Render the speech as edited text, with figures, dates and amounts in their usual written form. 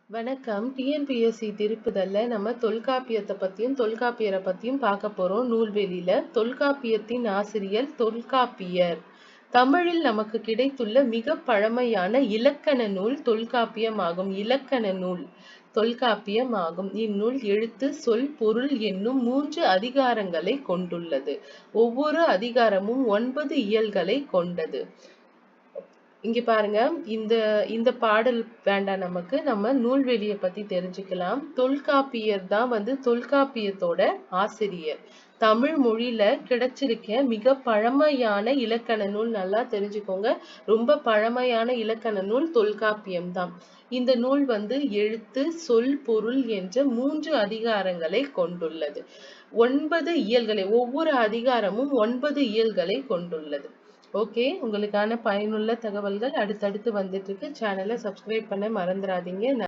வணக்கம். டிஎன்பிஎஸ்சி திருப்புதல்ல நம்ம தொல்காப்பியத்தை பத்தியும் தொல்காப்பியரை பத்தியும் பார்க்க போறோம். நூல்வெளியில தொல்காப்பியத்தின் ஆசிரியர் தொல்காப்பியர். தமிழில் நமக்கு கிடைத்துள்ள மிக பழமையான இலக்கண நூல் தொல்காப்பியம் ஆகும். இலக்கண நூல் தொல்காப்பியம் ஆகும். இந்நூல் எழுத்து, சொல், பொருள் என்னும் 3 அதிகாரங்களை கொண்டுள்ளது. ஒவ்வொரு அதிகாரமும் 9 இயல்களை கொண்டது. இங்க பாருங்க, இந்த இந்த பாடல் வேண்டாம், நமக்கு நம்ம நூல்வெளியை பத்தி தெரிஞ்சுக்கலாம். தொல்காப்பியர் தான் தொல்காப்பியத்தோட ஆசிரியர். தமிழ் மொழியில கிடைச்சிருக்க மிக பழமையான இலக்கண நூல், நல்லா தெரிஞ்சுக்கோங்க, ரொம்ப பழமையான இலக்கண நூல் தொல்காப்பியம் தான். இந்த நூல் எழுத்து, சொல், பொருள் என்ற 3 அதிகாரங்களை கொண்டுள்ளது. 9 இயல்களை, ஒவ்வொரு அதிகாரமும் 9 இயல்களை கொண்டுள்ளது. ஓகே, உங்களுக்கான பயனுள்ள தகவல்கள் அடுத்தடுத்து வந்துட்டு இருக்கு. சேனலை சப்ஸ்கிரைப் பண்ண மறந்துடாதீங்க.